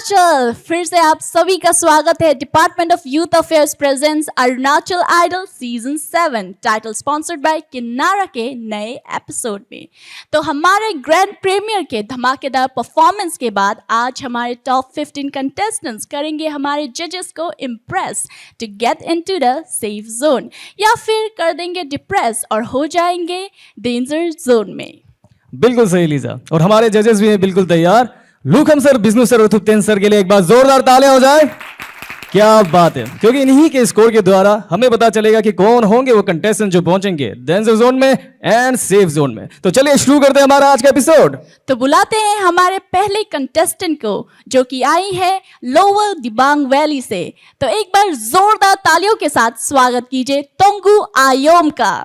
अरुणाचल। फिर से आप सभी का स्वागत है। Department of youth affairs presents Arunachal idol season 7 title sponsored by Kinnara के नए एपिसोड में। तो हमारे ग्रैंड प्रीमियर के धमाकेदार परफॉर्मेंस के बाद आज हमारे टॉप 15 कंटेस्टेंट्स करेंगे हमारे जजेस को impress to get into the safe zone, या फिर कर देंगे डिप्रेस और हो जाएंगे डेंजर जोन में। बिल्कुल सही लीजा, और हमारे जजेस भी हैं बिल्कुल तैयार। लूखम सर, बिष्णु सर और थुप्तेन सर के लिए एक बार जोरदार तालियां हो जाए। क्या बात है, क्योंकि इन्हीं के स्कोर के द्वारा हमें पता चलेगा कि कौन होंगे वो कंटेस्टेंट जो पहुंचेंगे डेंजर जोन में एंड सेफ जोन में। तो चलिए शुरू करते हैं हमारा आज का एपिसोड। तो बुलाते हैं हमारे पहले कंटेस्टेंट को जो कि आई है लोअर दिबांग वैली से। तो एक बार जोरदार तालियों के साथ स्वागत कीजिए तोंगू आयोम का।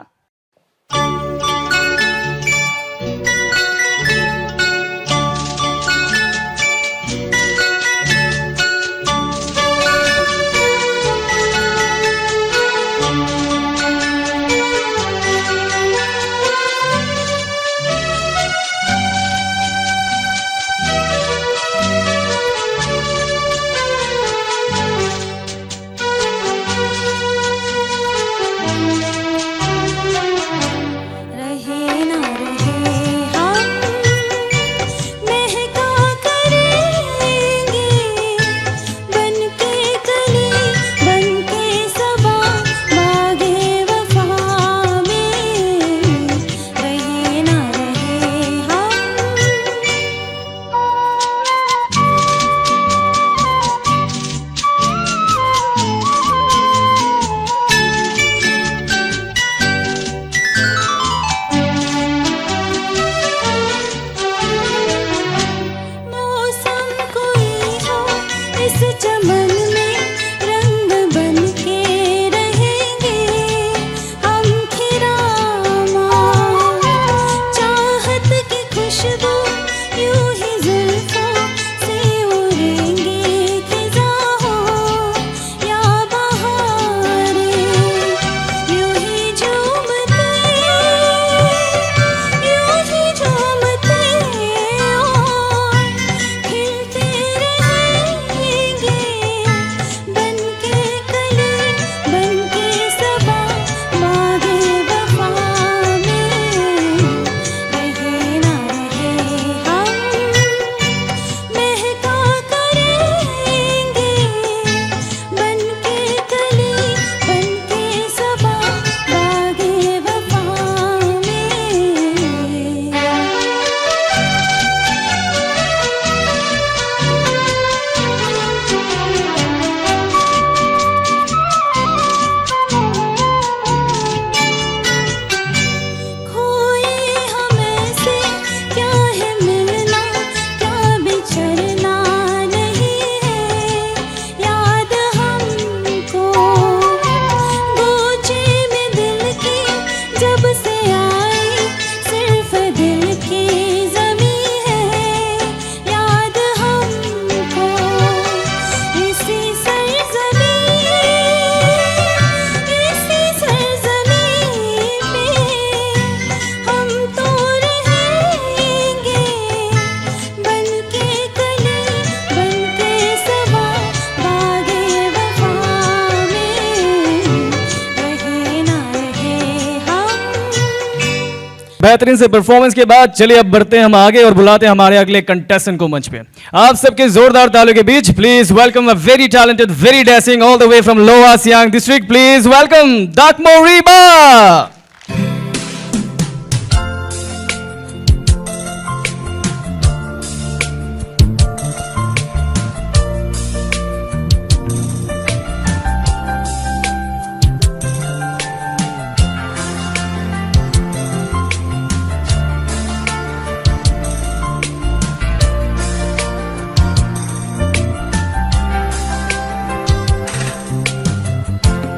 बेहतरीन से परफॉर्मेंस के बाद चलिए अब बढ़ते हैं हम आगे और बुलाते हैं हमारे अगले कंटेस्टेंट को मंच पे। आप सबके जोरदार तालियों के बीच please welcome a very talented, very dashing all the way from lower Siang district, please welcome Dakmo Riba.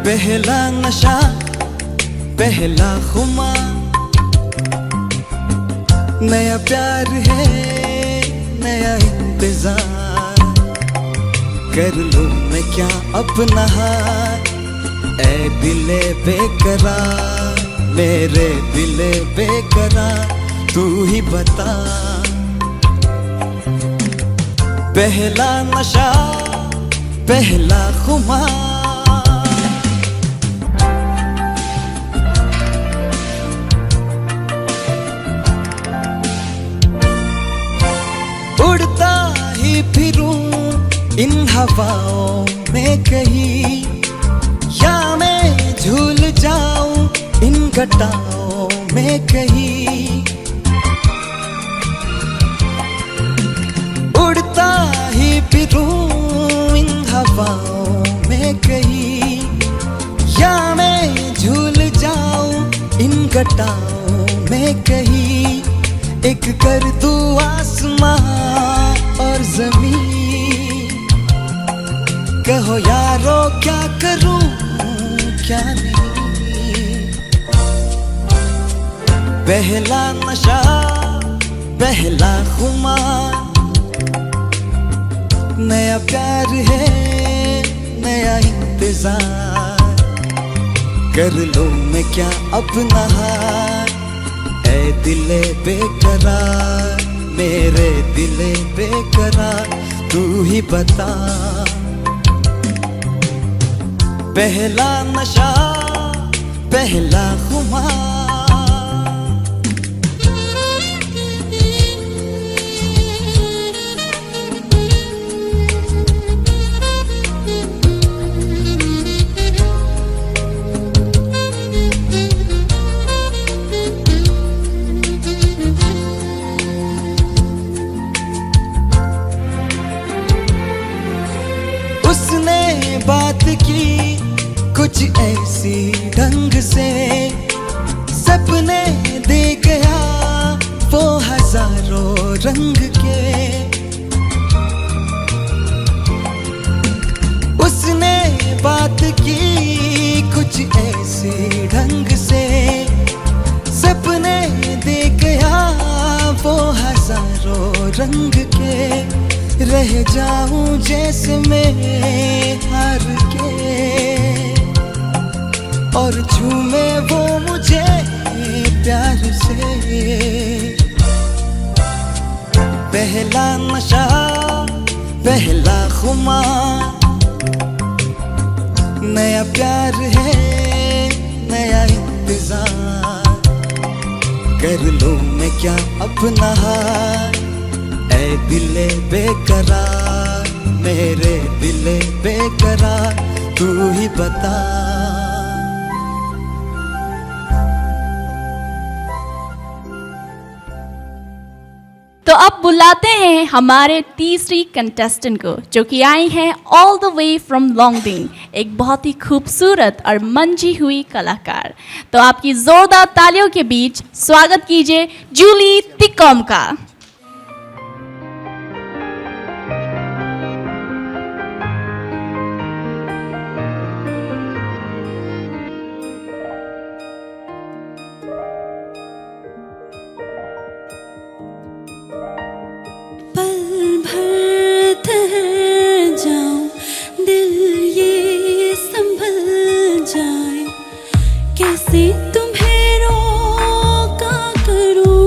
पहला नशा पहला खुमार, नया प्यार है नया इंतजार, कर लूं मैं क्या अपना हाथ, ऐ दिले बेकरार, मेरे दिले बेकरार, तू ही बता। पहला नशा पहला खुमार, उड़ता ही फिरूं इन हवाओं में कहीं, या मैं झूल जाऊं इन घटाओं में कहीं। उड़ता ही फिरूं इन हवाओं में कहीं, या मैं झूल जाऊं इन घटाओं में कहीं। एक कर दूं आसमां और जमीन, कहो यारो क्या करूं क्या नहीं। पहला नशा पहला खुमार, नया प्यार है नया इंतजार, कर लो मैं क्या अपना हार। ऐ दिले बेकरार मेरे दिले बेकरार, तू ही बता। पहला नशा पहला खुमार, उसने बात की कुछ ऐसी ढंग से, सपने दे गया वो हजारों रंग के। उसने बात की कुछ ऐसी ढंग से, सपने दे गया वो हजारों रंग के। रह जाऊं जैसे मैं हार के, और झूमे वो मुझे प्यार से। पहला नशा पहला खुमार, नया प्यार है नया इंतजार, कर लो मैं क्या अपना हार। ऐ दिले बेकरार मेरे दिले बेकरार, तू ही बता। तो अब बुलाते हैं हमारे तीसरी कंटेस्टेंट को, जो कि आई हैं all the way from Longding, एक बहुत ही खूबसूरत और मंजी हुई कलाकार। तो आपकी जोरदार तालियों के बीच स्वागत कीजिए जूली तिकोम का। तुम्हें रोका करूं,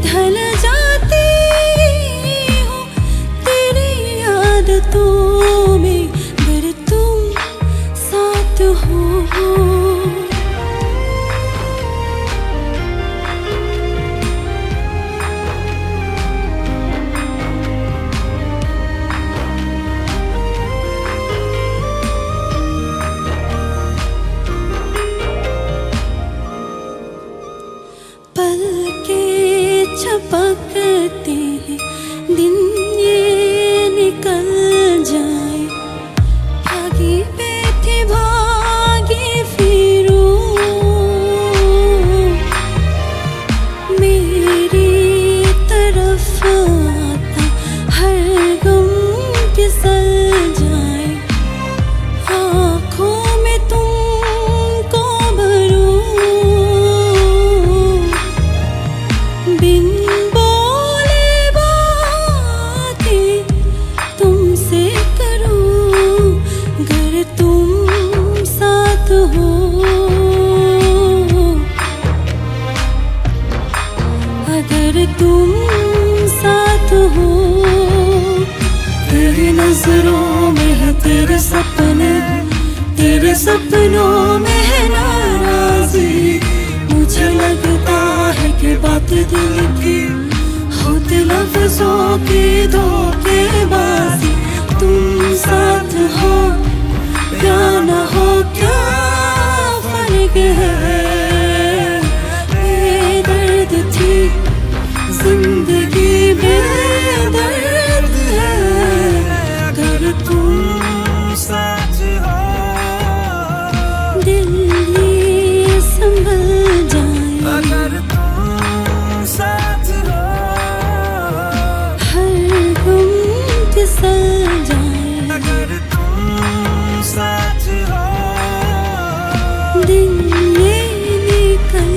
ढल जा पलके झपकते हैं, दिन ये निकल जाए। भागी बैठी भागी फिरूं, मेरी तरफ आता हर गम फिसल जाए। आँखों में तुमको भरूं, बिन बोले बातें तुमसे करूं। अगर तुम साथ हो, अगर तुम साथ हो। तेरी नजरों में है तेरे सपने, तेरे सपनों में है नाराजी। मुझे लगता है कि बात दिल की होती लफ्जों की धोखेबाजी। तुम साथ हो या न हो, क्या फर्क है। बेदर्द थी जिंदगी, बेदर्द है। अगर तुम साथ हो, दिल ये संभल जाए। अगर तुम साथ हो, हर गम फिसल जाए। अगर तुम साथ हो, दिन ये निकल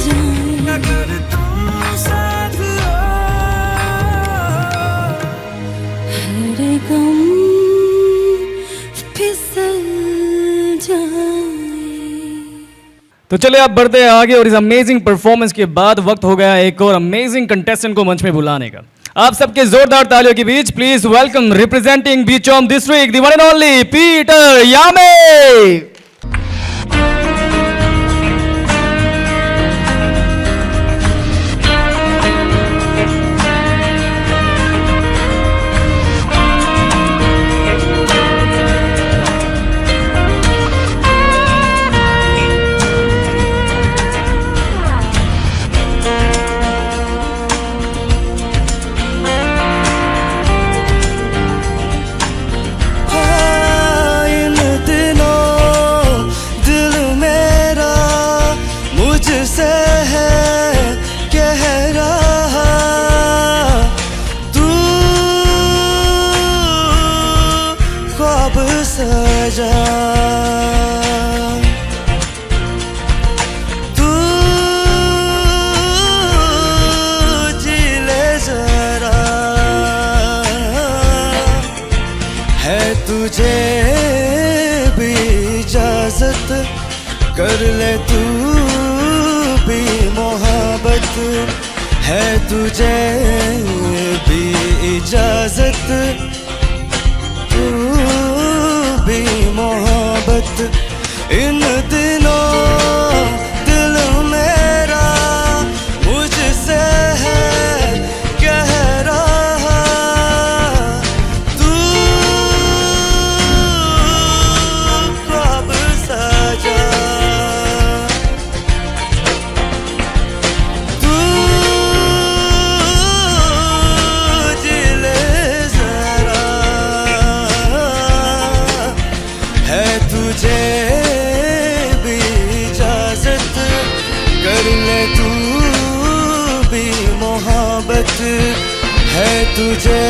जाए। अगर तुम साथ हो, हर गम फिसल जाए। तो चलिए आप बढ़ते हैं आगे और इस अमेजिंग परफॉर्मेंस के बाद वक्त हो गया एक और अमेजिंग कंटेस्टेंट को मंच में बुलाने का। आप सबके जोरदार तालियों के बीच please welcome representing Bichom district the one and only Peter Yame. इन दिनों दिल मेरा मुझसे है कह रहा, तू ख्वाब सजा, तू जी ले जरा। है तुझे भी इजाजत, कर ले तू भी मोहब्बत। है तुझे भी इजाजत, तू भी मोहब्बत। इन दिनों दिल मेरा मुझसे है कह रहा, तू ख्वाब सजा, तू जी ले जरा। है तुझे भी इजाजत, कर ले तू भी मोहब्बत। है तुझे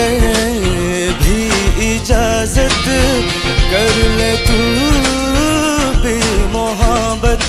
भी इजाजत, कर ले तू भी मोहब्बत।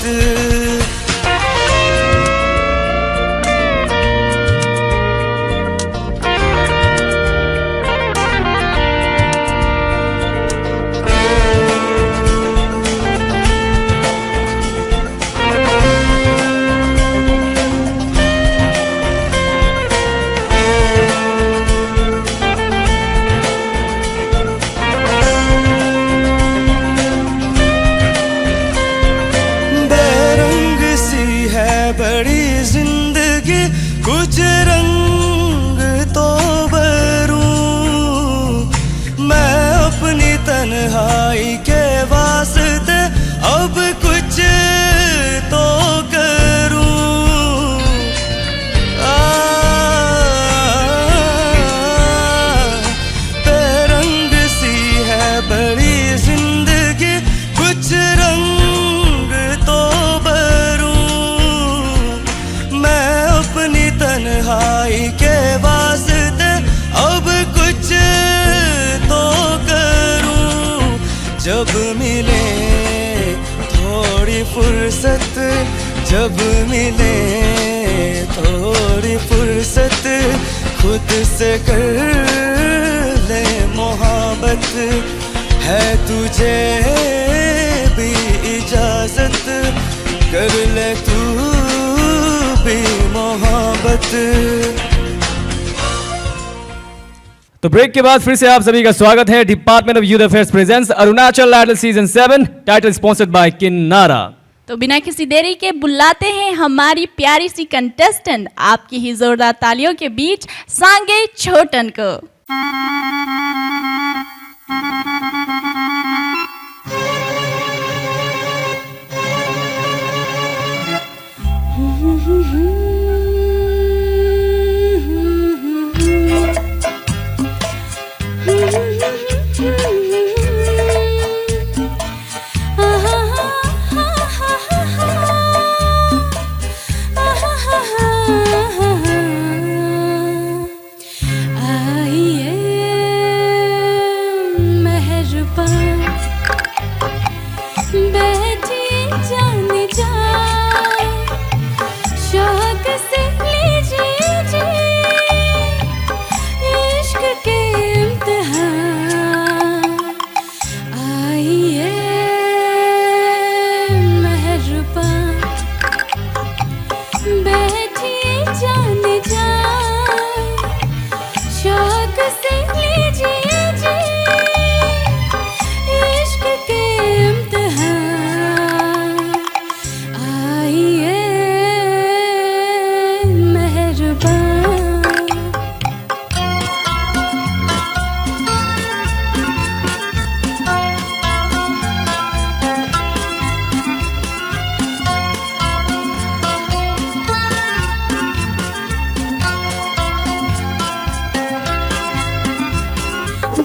फुर्सत जब मिले, थोड़ी फुर्सत खुद से कर ले मोहब्बत, है तुझे भी इजाजत, कर ले तू भी मोहब्बत। तो ब्रेक के बाद फिर से आप सभी का स्वागत है। Department of youth affairs presents Arunachal idol season 7, title sponsored by Kinnara. तो बिना किसी देरी के बुलाते हैं हमारी प्यारी सी कंटेस्टेंट, आपकी ही जोरदार तालियों के बीच, सांगे छोटन को।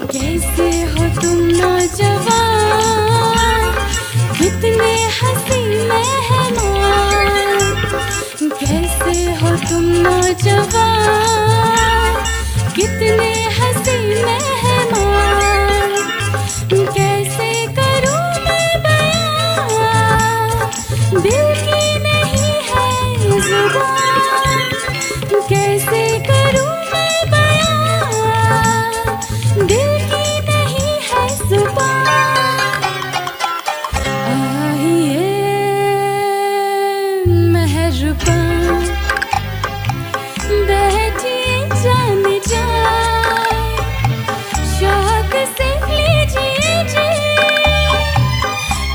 कैसे हो तुम नौजवान, कितने हंसी मेहमान, कैसे हो तुम नौजवान, कितने हंसी मेहमान, कैसे करूं मैं बयां, दिल की नहीं है जुबान, कैसे करूं मैं बयां, दिल की नहीं है जुबान। आइए मेहरबान, बैठिए जान जान, शौक से लीजिए जी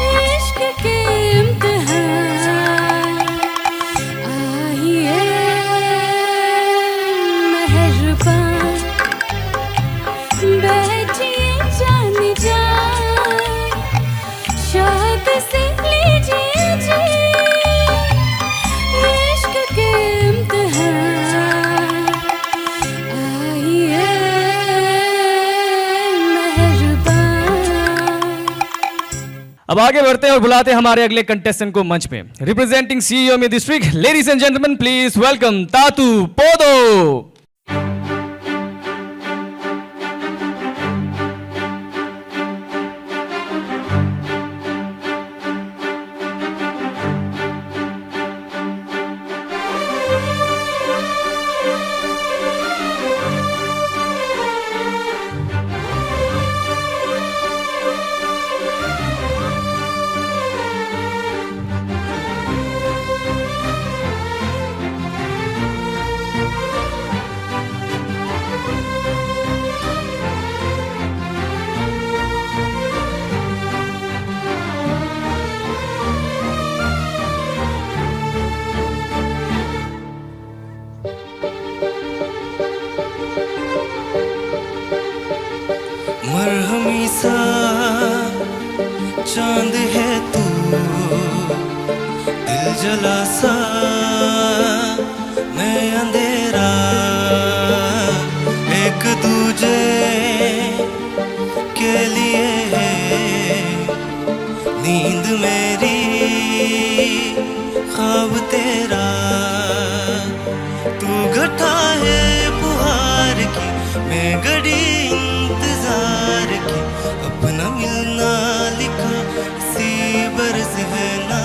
इश्क के इम्तिहान। आइए मेहरबान, बैठिए जान जान, शौक से लीजिए जी इश्क के इम्तिहान। आइए मेहरबान। अब आगे बढ़ते हैं और बुलाते हैं हमारे अगले कंटेस्टेंट को मंच पे। रिप्रेजेंटिंग सीईओ district, ladies and gentleman, please welcome Tatu Podo. मरहमी सा चांद है तू, दिल जला सा मैं अंधेरा, एक दूजे के लिए है नींद मेरी, ख्वाब तेरा, तू घटा है पुहार की, मैं घड़ी इंतजार की, अपना मिलना लिखा इसी बरस है ना।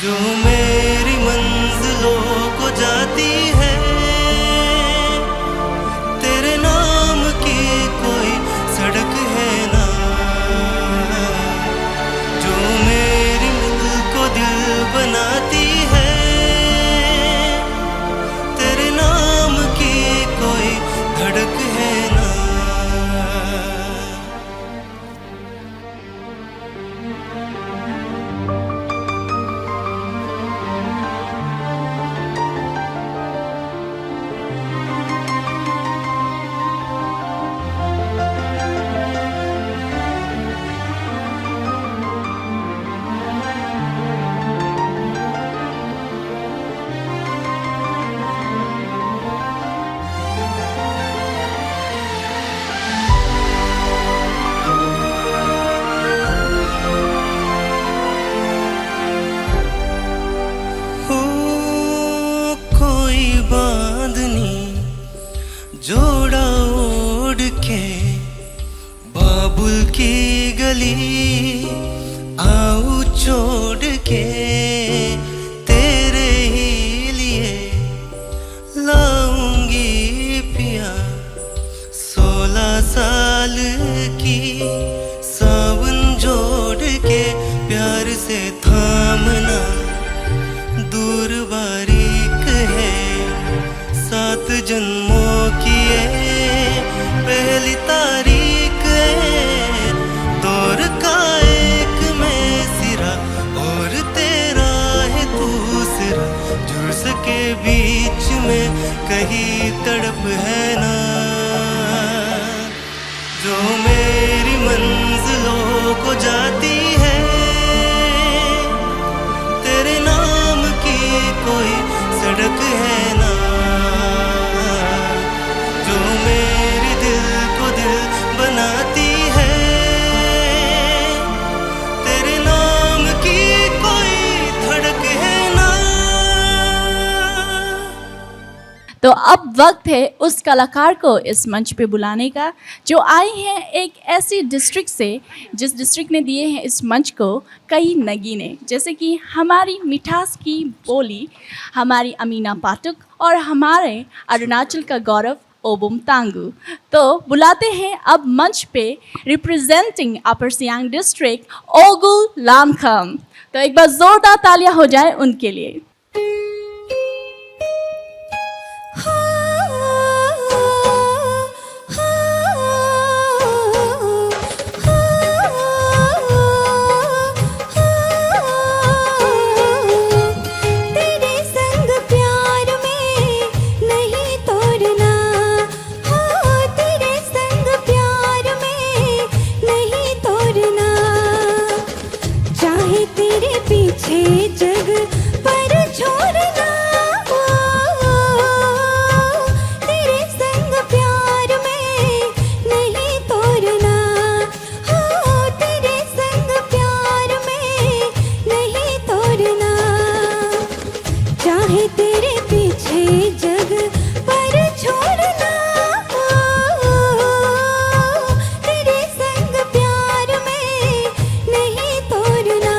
जो मेरी मंजिलों को जाती है, तेरे नाम की कोई सड़क है ना, जो मेरी दिल को दिल बनाती है, तेरे नाम की कोई धड़क है ना। हो कोई बांधनी जोड़ा ओढ़ के बाबुल की गली आऊं छोड़ के, तेरे ही लिए लाऊंगी पिया 16 साल की सावन जोड़ के, प्यार से थामना दूर बारीक है, 7 जन्मों की ये पहली तारीख है, दौर का एक में सिरा और तेरा है दूसरा, जुड़ सके बीच में कहीं तड़प है ना, जो मेरी मंजिलों को जाती है, तेरे नाम की कोई सड़क है ना, जो मेरे दिल को दिल बनाती है, तेरे नाम की कोई धड़क है ना। तो अब वक्त है उस कलाकार को इस मंच पे बुलाने का जो आए हैं एक ऐसी डिस्ट्रिक्ट से जिस डिस्ट्रिक्ट ने दिए हैं इस मंच को कई नगीने, जैसे कि हमारी मिठास की बोली, हमारी अमीना पाठक और हमारे अरुणाचल का गौरव ओबुम तांगू। तो बुलाते हैं अब मंच पे रिप्रेजेंटिंग अपर सियांग डिस्ट्रिक्ट ओगुल लामखम। तो एक बार जोरदार तालियां हो जाए उनके लिए। जग पर छोड़ना, तेरे संग प्यार में नहीं तोड़ना, तेरे संग प्यार में नहीं तोड़ना, चाहे तेरे पीछे जग पर छोड़ना, तेरे संग प्यार में नहीं तोड़ना।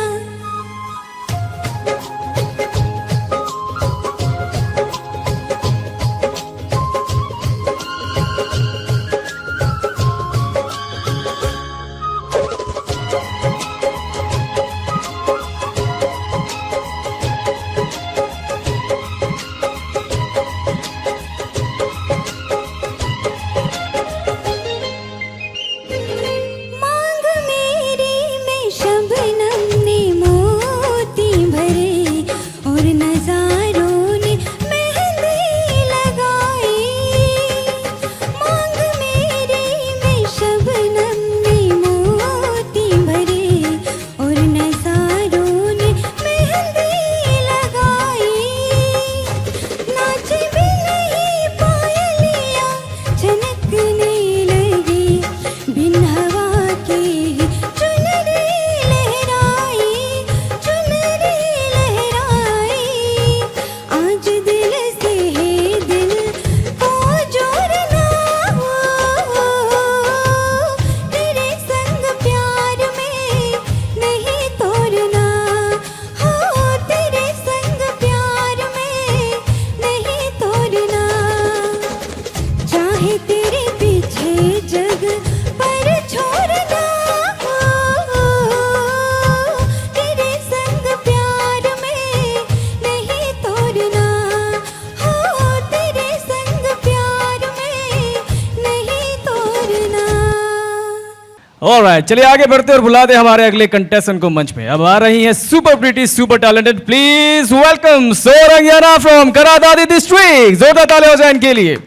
ऑलराइट, चलिए आगे बढ़ते और बुलाते हैं हमारे अगले कंटेस्टेंट को मंच पे। अब आ रही हैं super pretty, super talented, please welcome Sorangiana from Kra Daadi district. जोरदार ताली हो जाए इनके लिए।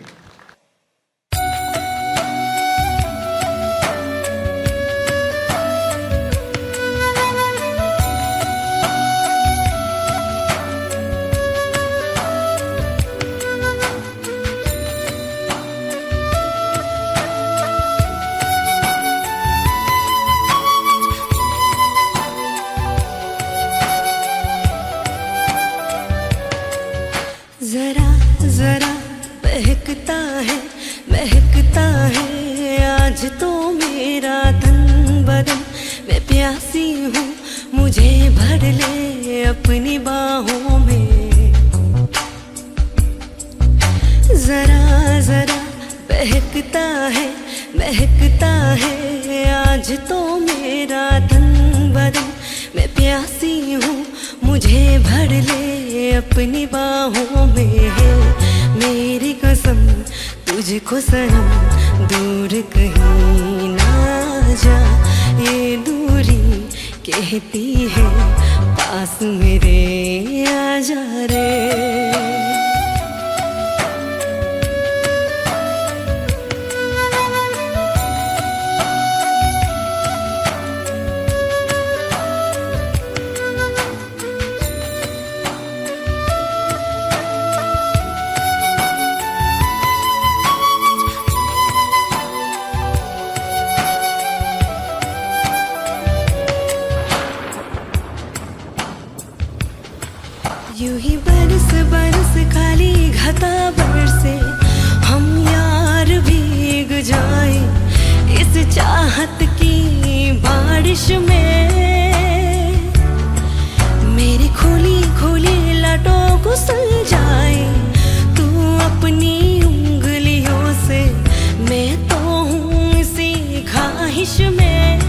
जरा जरा महकता है आज तो मेरा तन बदन। मैं प्यासी हूँ, मुझे भर ले अपनी बाहों में। जरा जरा महकता है आज तो मेरा तन बदन। मैं प्यासी हूँ, मुझे भर ले अपनी बाहों में। मेरी कसम तुझको सनम, दूर कहीं ना जा। ये दूरी कहती है पास मेरे आ जा रे। यूं ही बरस बरस खाली घटा बरसे, हम यार भीग जाए इस चाहत की बारिश में। मेरी खुली खुली लटों को सुलझाए तू अपनी उंगलियों से। मैं तो हूँ इसी ख्वाहिश में।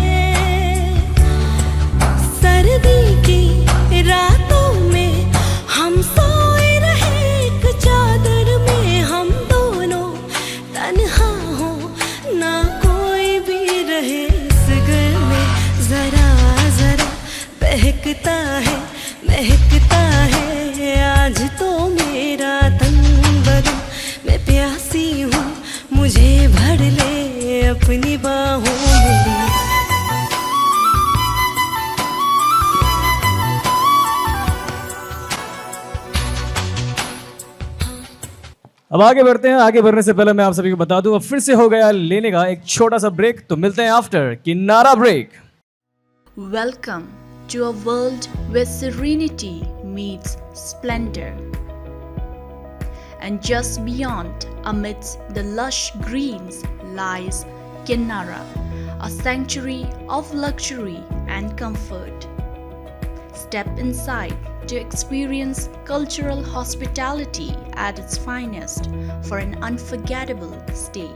सर्दी की रातों में हम सोए रहे एक चादर में। हम दोनों तन्हा हो, ना कोई भी रहे इस घर में। जरा जरा महकता है आज तो मेरा तन बदन। मैं प्यासी हूँ, मुझे भर ले अपनी बाहों में। अब आगे बढ़ते हैं। आगे बढ़ने से पहले मैं आप सभी को बता दूं, अब फिर से हो गया लेने का एक छोटा सा ब्रेक। तो मिलते हैं after Kinnara break. Welcome to a world where serenity meets splendor. And just beyond, amidst the lush greens, lies Kinnara, a sanctuary of luxury and comfort. Step inside to experience cultural hospitality at its finest for an unforgettable stay.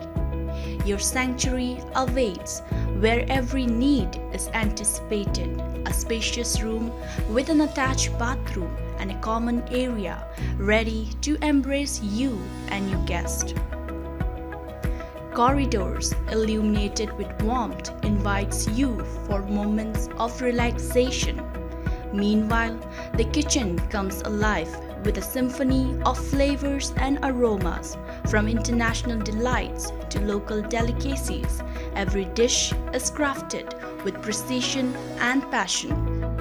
Your sanctuary awaits where every need is anticipated. A spacious room with an attached bathroom and a common area ready to embrace you and your guest. Corridors illuminated with warmth invites you for moments of relaxation. Meanwhile, the kitchen comes alive with a symphony of flavors and aromas. From international delights to local delicacies, every dish is crafted with precision and passion.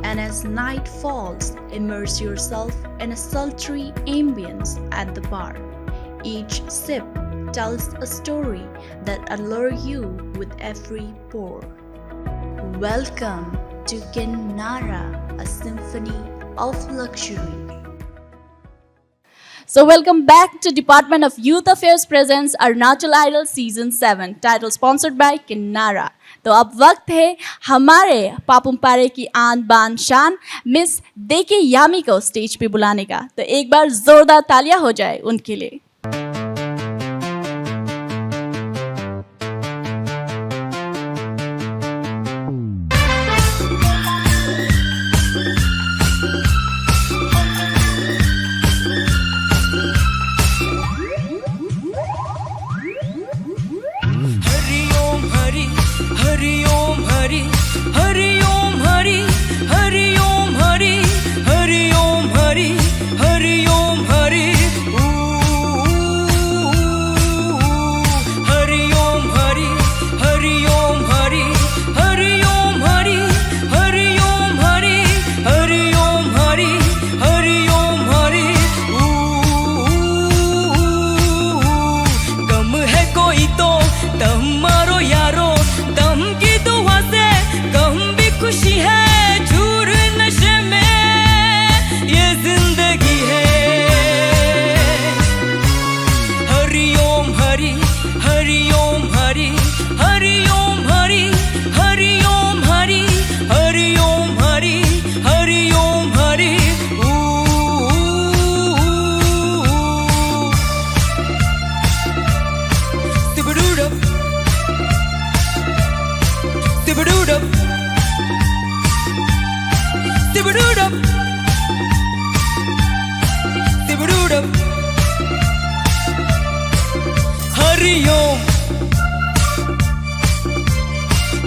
And as night falls, immerse yourself in a sultry ambience at the bar. Each sip tells a story that allures you with every pour. Welcome to Kinnara, a symphony of luxury. So welcome back to Department of Youth Affairs presents Arunachal Idol Season 7, title sponsored by Kinnara. तो अब वक्त है हमारे पापुम पारे की आन बान शान miss देके यामी को स्टेज पे बुलाने का। तो एक बार जोरदार तालियां हो जाए उनके लिए। हरि ओम हरिओम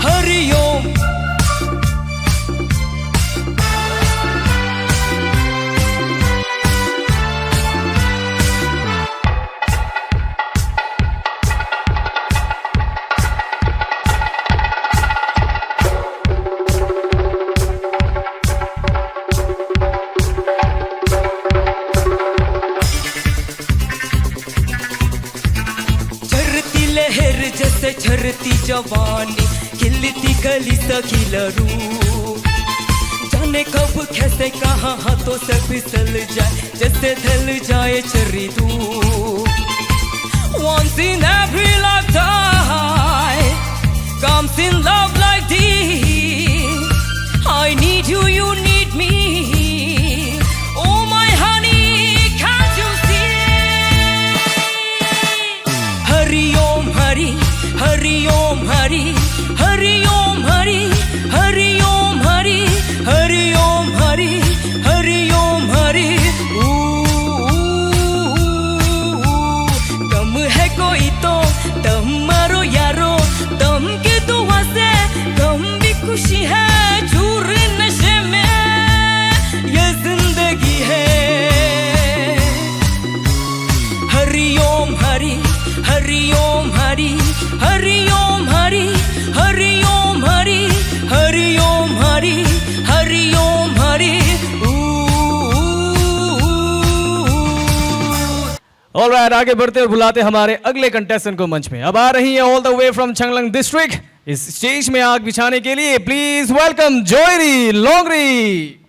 हरिओम लहर जैसे झरती जवानी खिलती गली सखिलरू जाने कब कैसे कहाँ हाथों से फिसल जाए जैसे ढल जाए चरी तू Once in every lifetime comes in love like this I need you, you need me Oh my honey, can't you see Hari Om Hari Hari Om Hari Hari Om Hari Hari Om Hari Hari Om Hari Hari Om Hari तुम है कोई तो तुम मारो यारो तुम की दुआ से तुम भी खुशी है चूर नशे में ये जिंदगी है हरि ओम हरि हरि ओम हरि हरि ओम हरि हरि ओम हरि हरि ओम हरि हरि ओम हरि ऑलराइट, आगे बढ़ते और बुलाते हमारे अगले कंटेस्टेंट को मंच में। अब आ रही है all the way from Changlang district इस स्टेज में आग बिछाने के लिए। Please welcome Joyri Longri.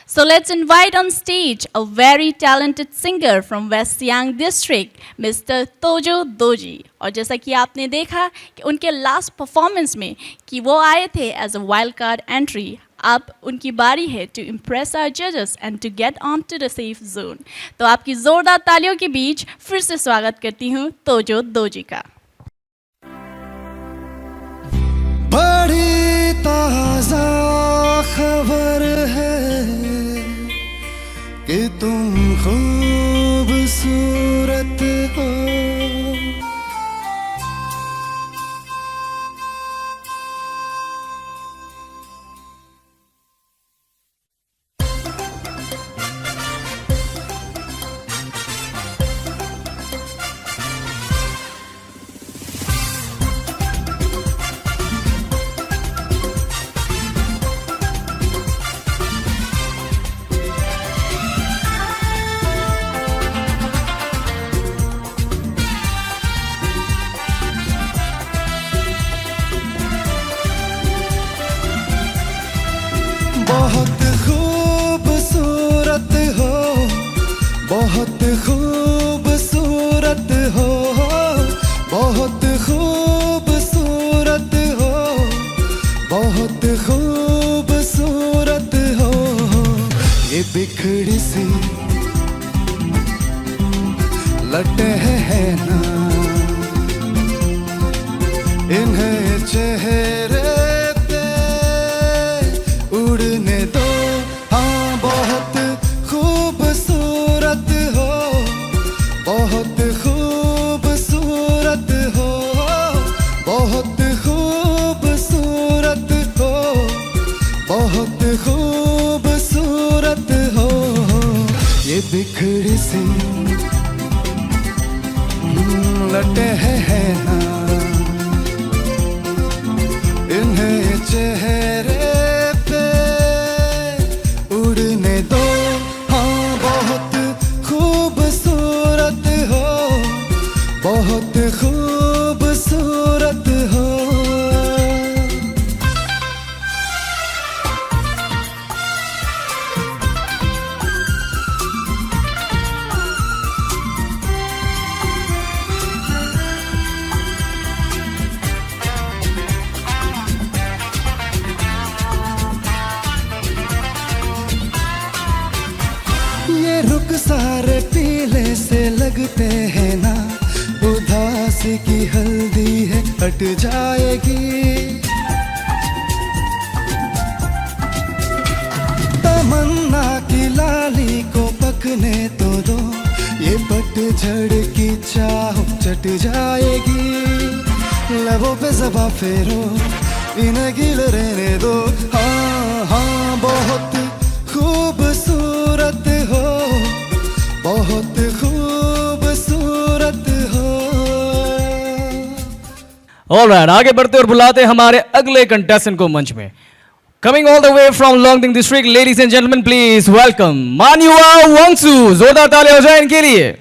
So let's invite on stage a very talented singer from West Siang district, Mr. Tojo Doji. और जैसा कि आपने देखा कि उनके लास्ट परफॉर्मेंस में कि वो आए थे as a wild card entry, अब उनकी बारी है टू इम्प्रेस आवर जजेस and to get on to the safe zone. तो आपकी जोरदार तालियों के बीच फिर से स्वागत करती हूँ तोजो दोजी का। बड़ी ताज़ा खबर है तुम खूबसूरत हो। बहुत खूबसूरत हो, बहुत खूबसूरत हो, बहुत खूबसूरत हो, बहुत खूबसूरत हो। ये बिखड़ी सी लटे हैं ना, इन्हें चेहरे उड़ने दो। हाँ बहुत खूबसूरत हो, बहुत खूबसूरत हो, बहुत खूबसूरत हो, बहुत खूबसूरत हो। ये बिखड़ी सी लटे हैं ना, इन्हें चेहरे उड़ने दो। हाँ बहुत खूबसूरत हो, बहुत खूबसूरत हो। ये रुख सारे पीले से लगते हैं ना, उदासी की हल्दी है हट जाएगी। तमन्ना की लाली को पकने तो दो, ये पतझड़ की चाह चट जाएगी। लबों पे ज़बां फेरो, इन्हें गिल रहने दो। हाँ हाँ बहुत खूबसूरत हो, बहुत खूबसूरत हो। ऑलराइट, आगे बढ़ते और बुलाते हमारे अगले कंटेस्टेंट को मंच में। Coming all the way from Longding district, ladies and gentleman please welcome Manyua Wangsu. जोरदार तालियां हो जाए इनके लिए।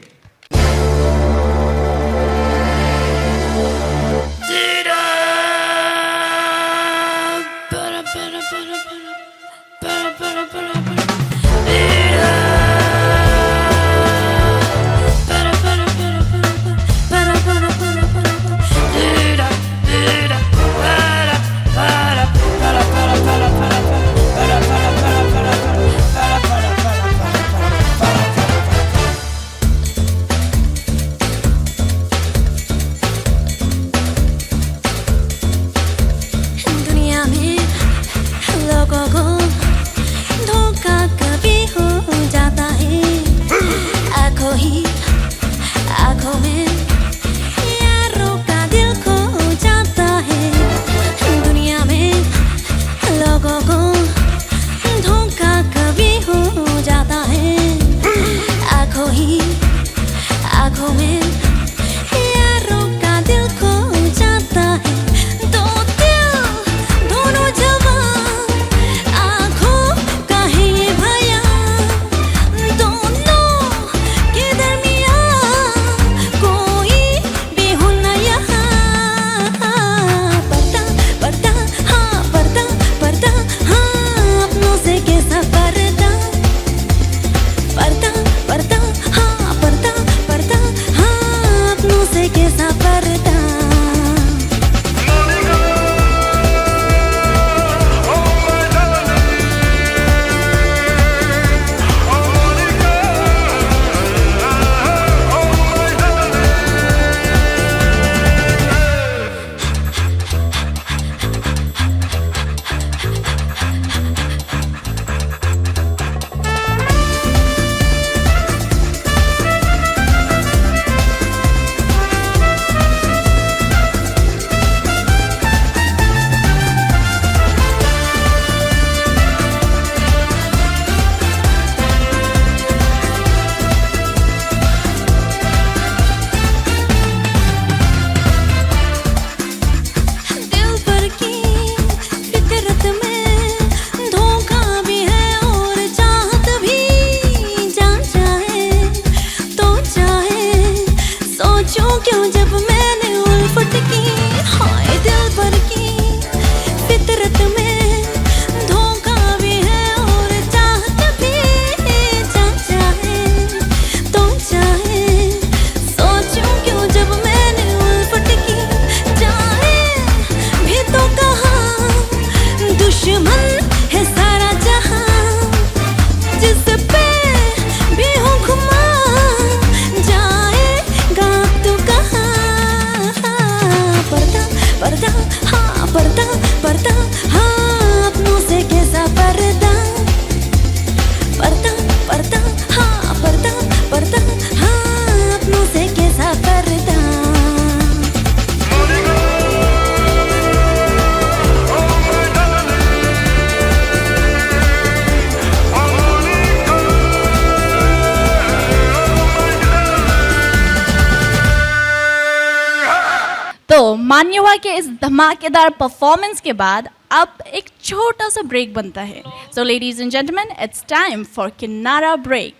मान्यवा के इस धमाकेदार परफॉर्मेंस के बाद अब एक छोटा सा ब्रेक बनता है. So ladies and gentleman, it's time for Kinnara break.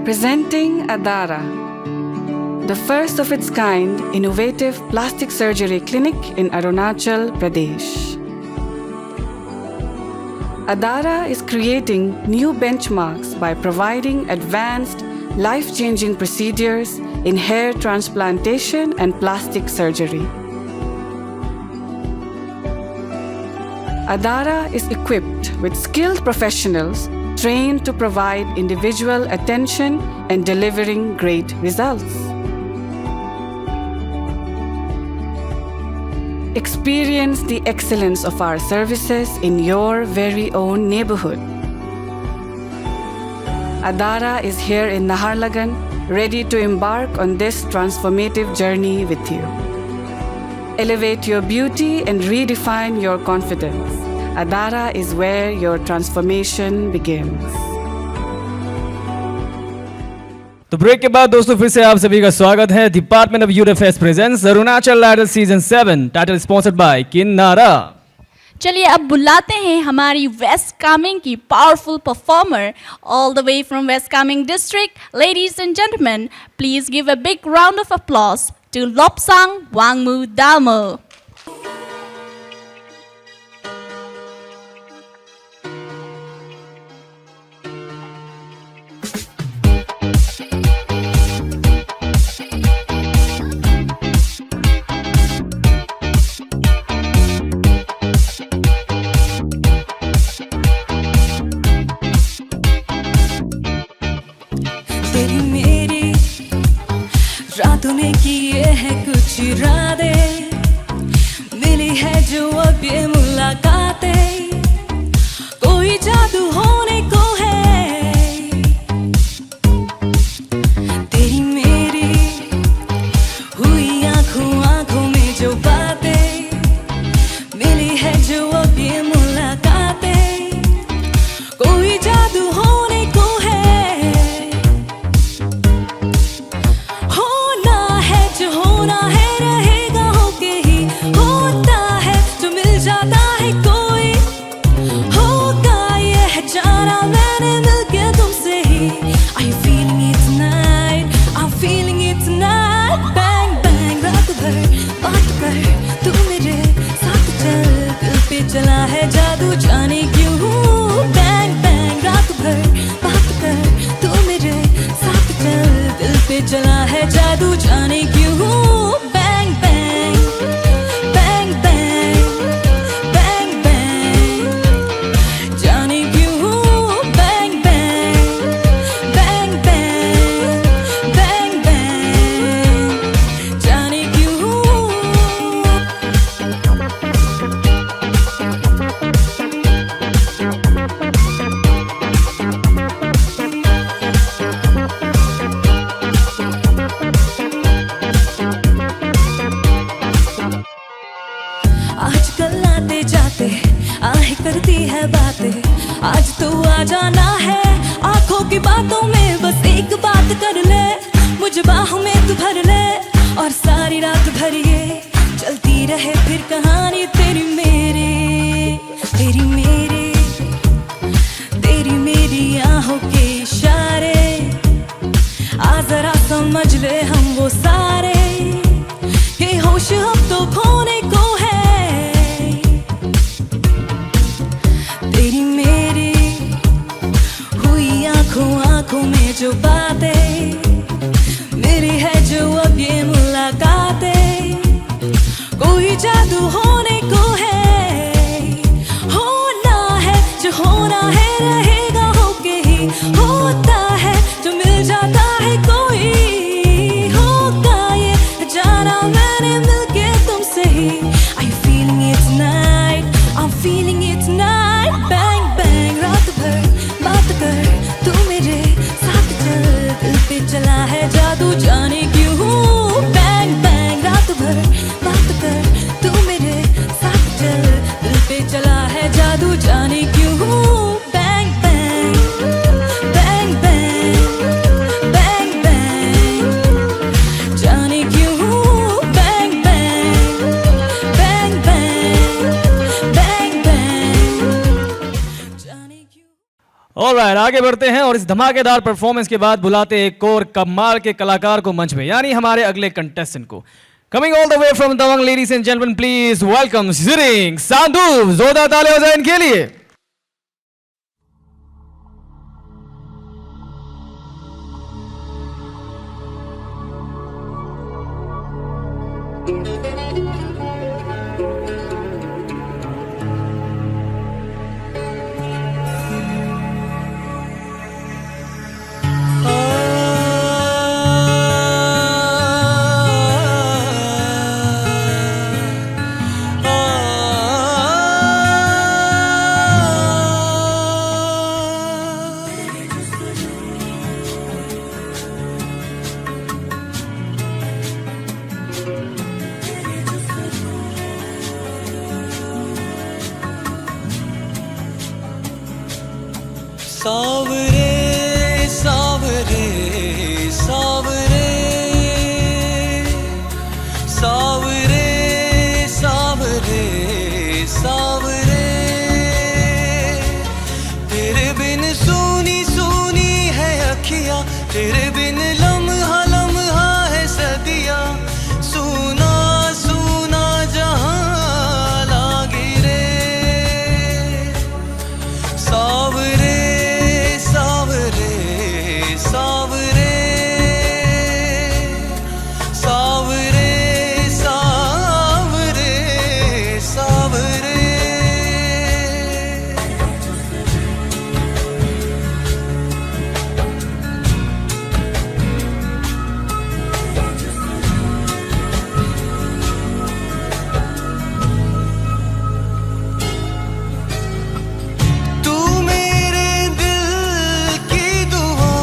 Presenting Adara, the first of its kind innovative plastic surgery clinic in Arunachal Pradesh. Adara is creating new benchmarks by providing advanced, life-changing procedures in hair transplantation and plastic surgery. Adara is equipped with skilled professionals trained to provide individual attention and delivering great results. Experience the excellence of our services in your very own neighborhood. Adara is here in Naharlagan, ready to embark on this transformative journey with you. Elevate your beauty and redefine your confidence. Adara is where your transformation begins. तो break के बाद दोस्तों फिर से आप सभी का स्वागत है. Department of youth affairs presents Arunachal idol season 7, title sponsored by Kinnara. चलिए अब बुलाते हैं हमारी वेस्ट कामेंग की powerful performer all the way from West Kameng district. Ladies and gentleman, please give a big round of applause to Lopsang Wangmu Damo. तेरी मेरी रातों ने किए हैं कुछ इरादे, मिली है जो अब ये मुलाकातें, कोई जादू होने को है. तेरी मेरी हुई आंखों में जो बातें, मिली है जो अब ये मुलाकातें, कोई जादू होने को है. होना है रहेगा होके ही होता है जो मिल जाता है कोई होगा ये है जाना मैंने मिलके तुमसे ही. Are you feeling it tonight? I'm feeling it tonight. Bang bang रात भर बात कर तू मेरे साथ चल, दिल पे चला है जादू जाने क्यों. Bang bang रात भर बात कर तू मेरे साथ चल, दिल पे चला है जादू जाने क्यों. Bang bang bang bang bang bang जाने क्यों. Bang bang bang bang bang bang जाने क्यों. आजकल आते जाते आहे करती है बातें, आज तो आ जाना है आंखों की बातों में. बस एक बात कर ले, मुझे बाहों में तू भर ले, और सारी रात भर ये चलती रहे फिर कहानी तेरी मेरी. तेरी मेरी तेरी मेरी आंखों के इशारे, आ जरा समझ ले हम वो सारे, ये होश अब तो खोने को है. तेरी मेरी हुई आंखों में जो बातें, मिली है जो अब ये मुलाकातें, कोई जादू होने को है. होना है जो होना है रहेगा होके ही होता है जो मिल जाता है कोई होगा ये जाना मैंने मिलके तुमसे ही. Are you feeling it tonight? I'm feeling it tonight. Bang bang रात भर बात कर तू मेरे साथ चल, दिल पे चला है जादू जाने क्यों. Bang bang रात भर बात कर तू मेरे ऑलराइट, आगे बढ़ते हैं और इस धमाकेदार परफॉर्मेंस के बाद बुलाते हैं एक और कमाल के कलाकार को मंच पे, यानी हमारे अगले कंटेस्टेंट को। Coming all the way from Tawang, ladies and gentleman, please welcome Jiring Sandhu. जोरदार तालियां हो जाए इनके लिए। सावरे सावरे सावरे सावरे सावरे सावरे, तेरे बिन सूनी सूनी है अखियाँ, तेरे बिन लम्हा लम्हा है सदिया, सूना सूना जहाँ लागे रे। सावरे सावरे सावरे सावरे सावरे सावरे। तू मेरे दिल की दुआ,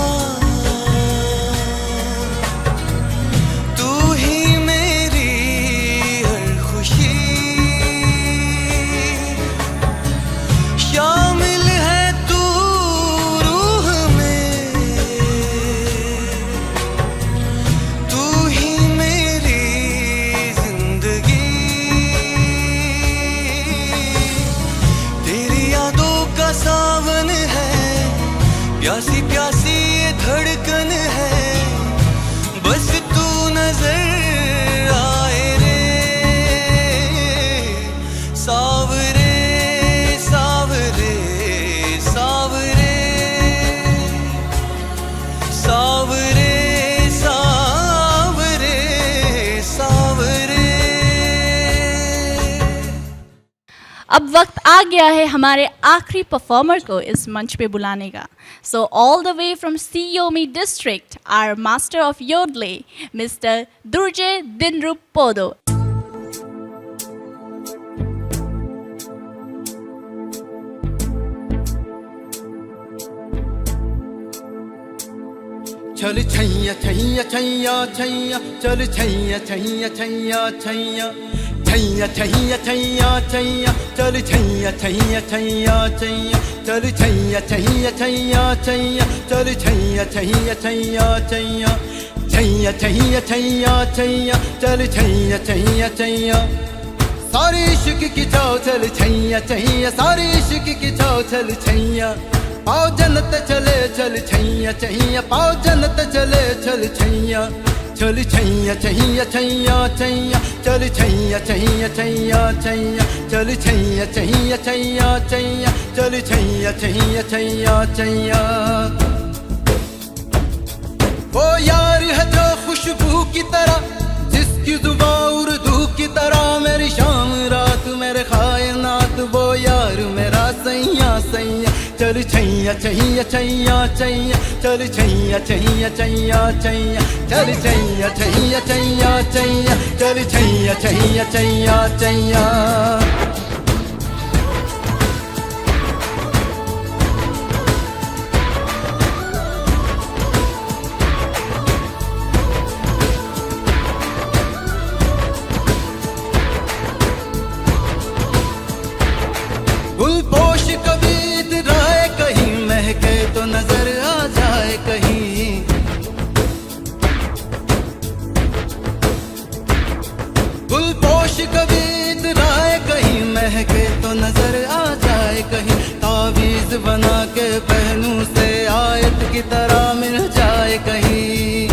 तू ही मेरी हर खुशी, शामिल है तू रूह में, तू ही मेरी जिंदगी। तेरी यादों का सावन है, प्यासी प्यासी ये धड़कन है, बस तू नजर आए रे। सावरे सावरे सावरे सावरे सावरे सावरे। अब वक्त आ गया है हमारे आखिरी परफॉर्मर को इस मंच पे बुलाने का। So all the way from Shi Yomi district, our master of yodel, mister Durjay Dinrup Podo. चल छैया छैया छैया छैया, चल छैया छैया छैया छैया, छैया छैया छैया छैया, चल छैया छैया छैया छैया, चल छैया छैया छैया छैया, चल छैया छैया छैया छैया, छैया छैया छैया छैया, चल छैया छैया छैया। सारे इश्क की चाव चल छैया छैया, सारे इश्क की चाव चल छैया, पाओ जन्नत चले चल छैया छैया, पाओ जन्नत चले चल छैया, चल छैया छैया छैया छैया, चल छैया छैया छैया छैया, चल छैया छैया छैया छैया, चल छैया छैया छैया छैया। वो यार है जो खुशबू की तरह, जिसकी जुबां उर्दू की तरह, मेरी शाम रात मेरे कायनात, वो यार मेरा सैया सैया। चल छैया छैया छैया छैया, चल छैया छैया छैया छैया, चल छैया छैया छैया छैया, चल छैया छैया छैया छैया। गुलपोश कभी इतराए, कहीं महके तो नजर आ जाए कहीं, गुलपोश कभी इतराए, कहीं बना के पहनूं से आयत की तरह मिल जाए कहीं,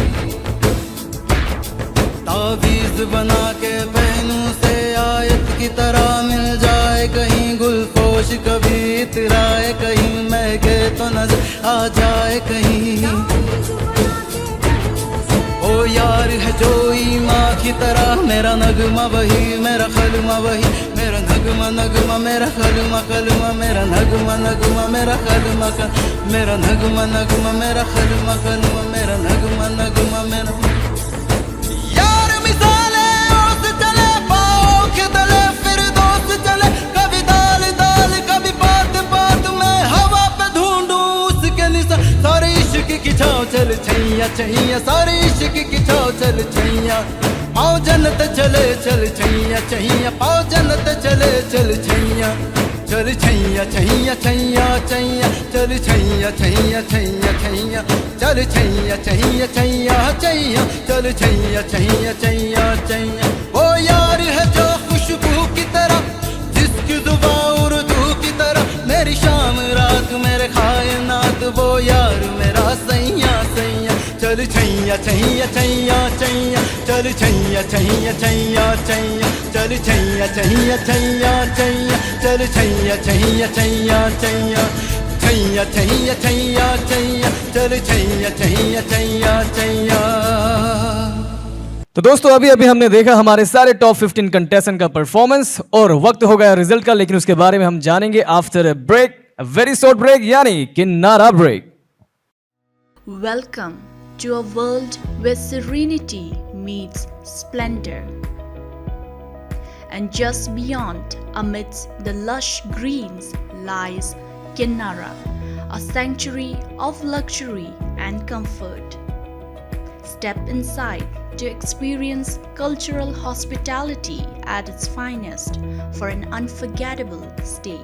तावीज बना के पहनूं से आयत की तरह मिल जाए कहीं, गुलपोश कभी इतराए कहीं, महके तो नजर आ जाए कहीं। ओ यार है जो ईमां की तरह, मेरा नगमा वही, मेरा खलमा वही, मेरा नगमा नगमा मेरा खलमा खलमा, मेरा नगमा नगमा मेरा खलमा मेरा नगमा नगमा मेरा खलमा खलमा, मेरा नगमा नगमा मेरा। यार मिसाले ओस चले पाओ के तले, फिर दोस्त चले, कभी दाल दाल कभी बात बात में हवा पे ढूंढूं उसके निशान, सारे इश्क की छाव चल छैया छैया, सारे इश्क की छाव चल छैया, पाओ जन्नत चले चल छैया छैया, पाओ जन्नत चले चल छैया, चल छैया छैया छैया छैया, चल छैया छैया छैया छैया, चल छैया छैया छैया छैया, चल छैया छैया छैया छैया। वो यार है जो खुशबू की तरह, जिसकी जुबां उर्दू की तरह, मेरी शाम रात मेरे कायनात, वो यार मेरा सैया सैया, चल छैया छैया छैया छैया, चल छैया छैया छैया छैया, चल छैया छैया छैया छैया, चल छैया छैया छैया छैया, छैया छैया छैया छैया, चल छैया छैया छैया छैया। तो दोस्तों अभी अभी हमने देखा हमारे सारे टॉप 15 कंटेस्टेंट का परफॉर्मेंस और वक्त हो गया रिजल्ट का, लेकिन उसके बारे में हम जानेंगे after a break, a very short break, यानी किन्नारा break. Welcome to a world where serenity meets splendor. And just beyond, amidst the lush greens, lies Kinnara, a sanctuary of luxury and comfort. Step inside to experience cultural hospitality at its finest for an unforgettable stay.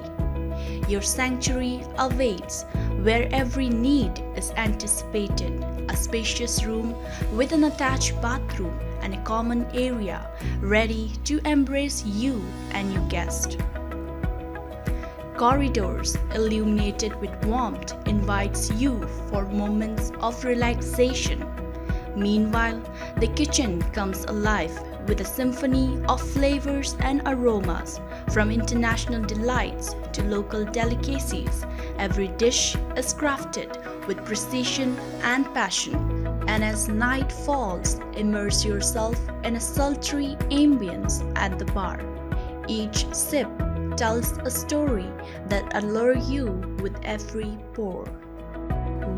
Your sanctuary awaits where every need is anticipated. A spacious room with an attached bathroom and a common area ready to embrace you and your guest. Corridors illuminated with warmth invites you for moments of relaxation. Meanwhile, the kitchen comes alive with a symphony of flavors and aromas, from international delights to local delicacies. Every dish is crafted with precision and passion. And as night falls, immerse yourself in a sultry ambience at the bar. Each sip tells a story that allures you with every pour.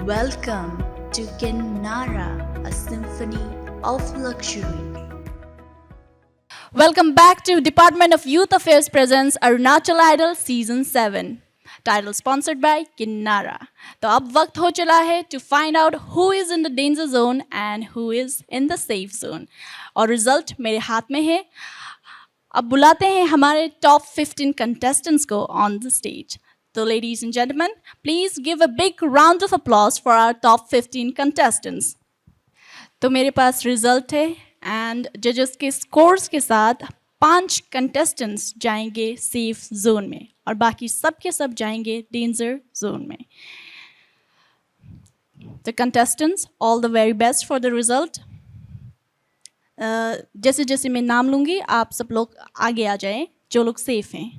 Welcome to Kinnara, a symphony of luxury. Welcome back to Department of Youth Affairs presents Arunachal Idol Season 7. Title sponsored by Kinnara. तो अब वक्त हो चला है to find out who is in the danger zone and who is in the safe zone. और result मेरे हाथ में है. अब बुलाते हैं हमारे टॉप 15 contestants को on the stage. So ladies and gentlemen, please give a big round of applause for our top 15 contestants. तो मेरे पास रिजल्ट है एंड जजेस के स्कोर्स के साथ 5 कंटेस्टेंट्स जाएंगे सेफ जोन में और बाकी सब के सब जाएंगे डेंजर जोन में. The contestants, all the very best for the result. जैसे जैसे मैं नाम लूँगी आप सब लोग आगे आ जाएं जो लोग सेफ हैं.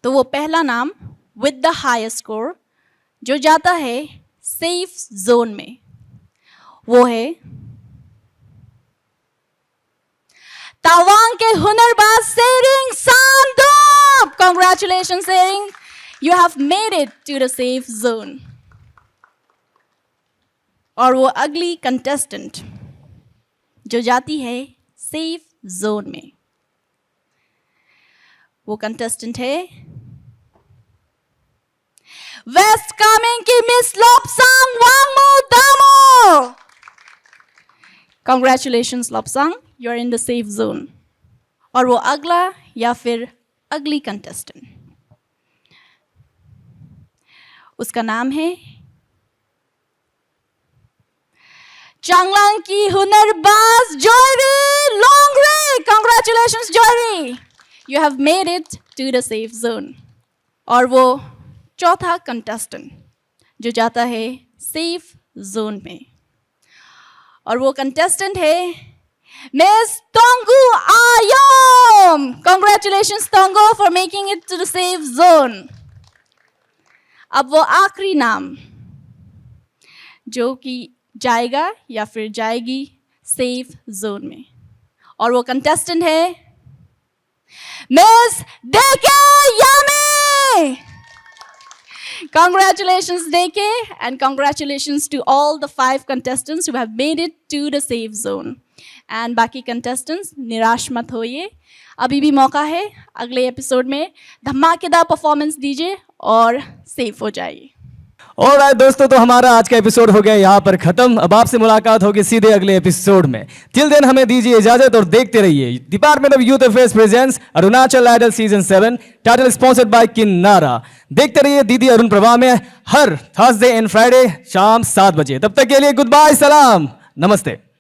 तो वो पहला नाम विद द हाईएस्ट स्कोर जो जाता है सेफ जोन में वो है तवांग के Hunarbaaz Tsering सांदूप. Congratulations Tsering, you have made it to the safe zone. और वो अगली कंटेस्टेंट जो जाती है सेफ जोन में वो कंटेस्टेंट है वेस्ट कामेंग की मिस लोपसांग वांगमो दामो. Congratulations Lobsang, you are in the safe zone. और वो अगला या फिर अगली कंटेस्टेंट उसका नाम है चांगलांग की Hunarbaaz जॉयरी Longre. Congratulations जॉयरी, you have made it to the safe zone. और वो चौथा कंटेस्टेंट जो जाता है सेफ जोन में, और वो कंटेस्टेंट है miss Tongu Ayom. Congratulations Tongu for making it to the safe zone. अब वो आखिरी नाम जो कि जाएगा या फिर जाएगी सेफ जोन में, और वो कंटेस्टेंट है Miss Deke Yami. Congratulations Deke, and congratulations to all the 5 contestants who have made it to the safe zone. And बाकी contestants निराश मत होइए, अभी भी मौका है, अगले एपिसोड में धमाकेदार परफॉर्मेंस दीजिए और सेफ हो जाइए। ऑलराइट दोस्तों, तो हमारा आज का एपिसोड हो गया यहाँ पर खत्म। अब आपसे मुलाकात होगी सीधे अगले एपिसोड में। टिल देन हमें दीजिए इजाजत और देखते रहिए department of youth affairs presents Arunachal idol season 7, title sponsored by Kinnara. देखते रहिए दीदी अरुण प्रभा में हर थर्सडे एंड फ्राइडे शाम 7 बजे। तब तक के लिए गुड बाय, सलाम, नमस्ते।